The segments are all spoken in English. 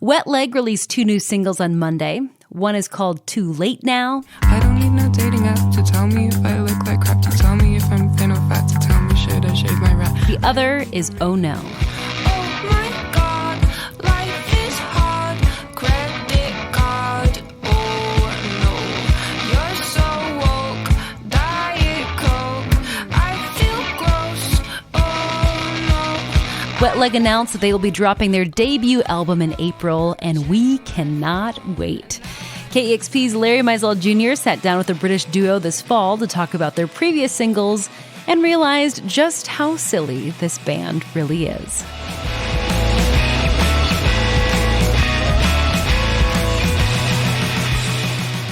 Wet Leg released 2 new singles on Monday. One is called Too Late Now. I don't need no dating app to tell me if I look like crap, to tell me if I'm thin or fat, to tell me should I shave my rap. The other is Oh No. Oh my God, life is hard, credit card, oh no, you're so woke, Diet Coke, I feel gross, oh no. Wet Leg announced that they will be dropping their debut album in April, and we cannot wait. KEXP's Larry Mizell Jr. sat down with the British duo this fall to talk about their previous singles and realized just how silly this band really is.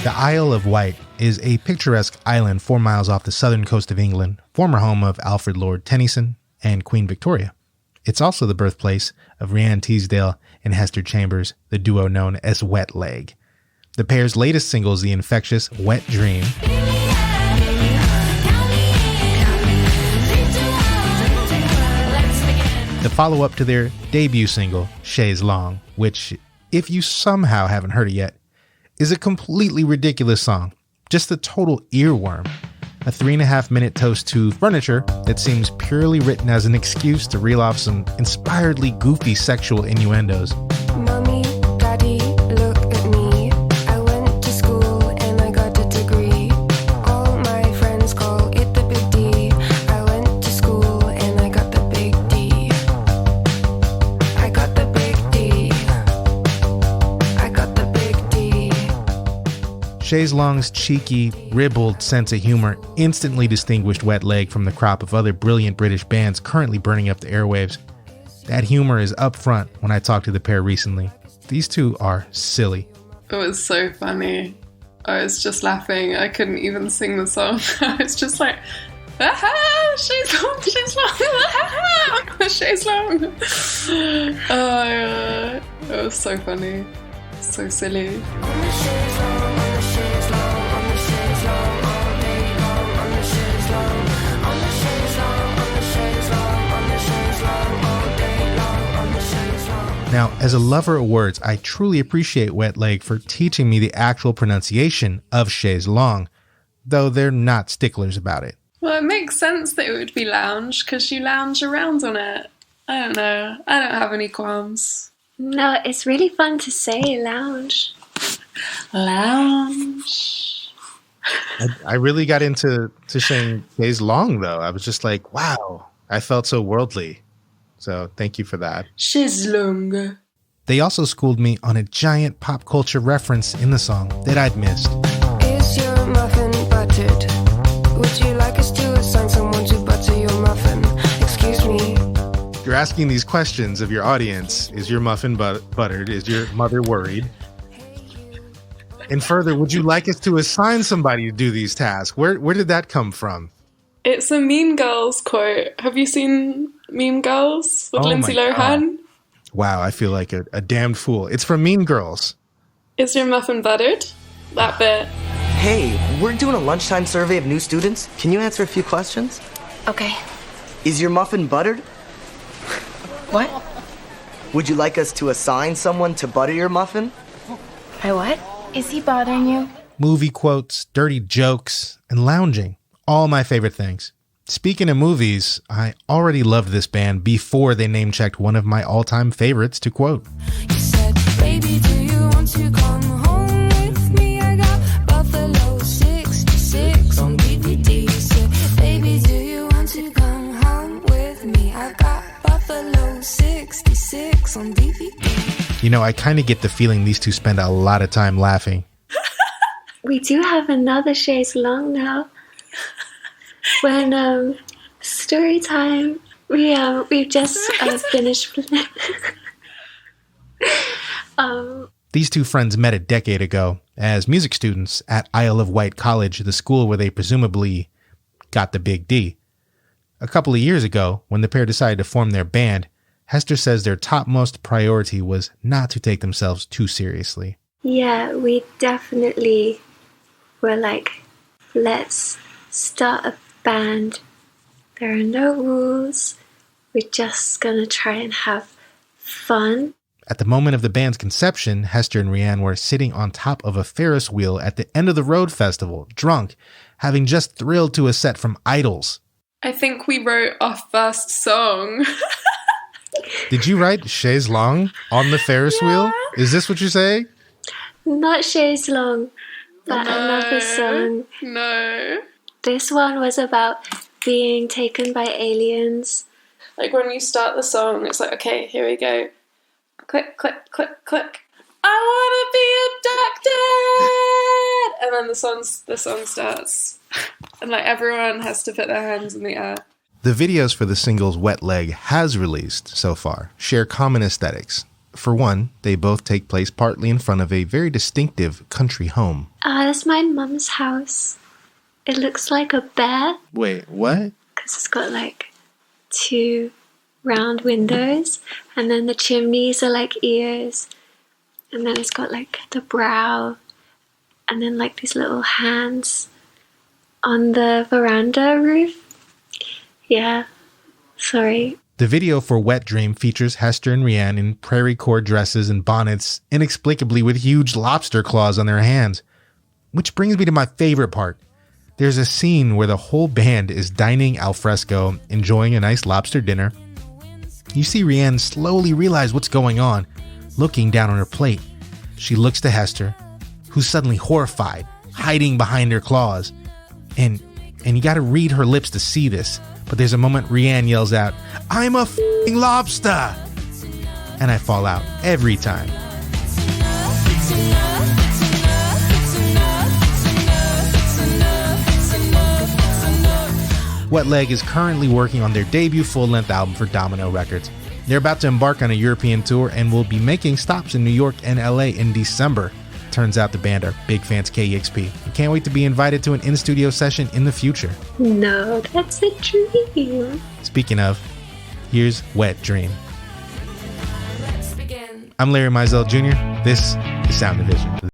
The Isle of Wight is a picturesque island 4 miles off the southern coast of England, former home of Alfred Lord Tennyson and Queen Victoria. It's also the birthplace of Rhiannon Teasdale and Hester Chambers, the duo known as Wet Leg. The pair's latest single is the infectious Wet Dream. The follow-up to their debut single, Chaise Longue, which, if you somehow haven't heard it yet, is a completely ridiculous song. Just a total earworm. A 3.5-minute toast to furniture that seems purely written as an excuse to reel off some inspiredly goofy sexual innuendos. Mommy, Daddy, look at me. I went to school and I got a degree. All my friends call it the big D. I went to school and I got the big D. I got the big D. I got the big D. Chaise Longue's cheeky, ribald sense of humor instantly distinguished Wet Leg from the crop of other brilliant British bands currently burning up the airwaves. That humor is up front when I talked to the pair recently. These two are silly. It was so funny. I was just laughing. I couldn't even sing the song. I was just like, ah, Chaise Longue, Chaise Longue, ah, Chaise Longue. Oh, yeah. It was so funny. So silly. Now, as a lover of words, I truly appreciate Wet Leg for teaching me the actual pronunciation of Chaise Longue, though they're not sticklers about it. Well, it makes sense that it would be lounge because you lounge around on it. I don't know. I don't have any qualms. No, it's really fun to say lounge. Lounge. I really got into saying Chaise Longue, though. I was just like, wow, I felt so worldly. So thank you for that. Chaise Longue. They also schooled me on a giant pop culture reference in the song that I'd missed. Is your muffin buttered? Would you like us to assign someone to butter your muffin? Excuse me. You're asking these questions of your audience. Is your muffin buttered? Is your mother worried? And further, would you like us to assign somebody to do these tasks? Where did that come from? It's a Mean Girls quote. Have you seen Mean Girls with Lindsay Lohan? God. Wow, I feel like a damned fool. It's from Mean Girls. Is your muffin buttered? That bit. Hey, we're doing a lunchtime survey of new students. Can you answer a few questions? Okay. Is your muffin buttered? What? Would you like us to assign someone to butter your muffin? My what? Is he bothering you? Movie quotes, dirty jokes, and lounging. All my favorite things. Speaking of movies, I already loved this band before they name-checked one of my all-time favorites to quote. You said, baby, do you want to come home with me? I got Buffalo 66 on DVD. Said, baby, do you want to come home with me? I got Buffalo 66 on DVD. You know, I kind of get the feeling these two spend a lot of time laughing. We do have another Chaise Longue now. When story time, we've just finished. These two friends met a decade ago as music students at Isle of Wight College, the school where they presumably got the big D. A couple of years ago, when the pair decided to form their band, Hester says their topmost priority was not to take themselves too seriously. Yeah, we definitely were like, let's start a band. There are no rules. We're just gonna try and have fun. At the moment of the band's conception, Hester and Rianne were sitting on top of a Ferris wheel at the End of the Road festival, drunk, having just thrilled to a set from Idols. I think we wrote our first song. Did you write Chaise Longue on the Ferris wheel? Is this what you're saying? Not Chaise Longue, but another song. No. This one was about being taken by aliens. Like when you start the song, it's like, okay, here we go. Click, click, click, click. I want to be abducted! And then the song starts. And like everyone has to put their hands in the air. The videos for the singles Wet Leg has released so far share common aesthetics. For one, they both take place partly in front of a very distinctive country home. That's my mum's house. It looks like a bear Wait, what? because it's got like 2 round windows, and then the chimneys are like ears, and then it's got like the brow, and then like these little hands on the veranda roof. Yeah, sorry. The video for Wet Dream features Hester and Rianne in prairie core dresses and bonnets, inexplicably with huge lobster claws on their hands. Which brings me to my favorite part. There's a scene where the whole band is dining al fresco, enjoying a nice lobster dinner. You see Rianne slowly realize what's going on, looking down on her plate. She looks to Hester, who's suddenly horrified, hiding behind her claws. And you gotta read her lips to see this, but there's a moment Rianne yells out, "I'm a f***ing lobster!" And I fall out every time. Wet Leg is currently working on their debut full-length album for Domino Records. They're about to embark on a European tour and will be making stops in New York and LA in December. Turns out the band are big fans of KEXP and can't wait to be invited to an in-studio session in the future. No, that's a dream. Speaking of, here's Wet Dream. I'm Larry Mizell Jr. This is Sound Division.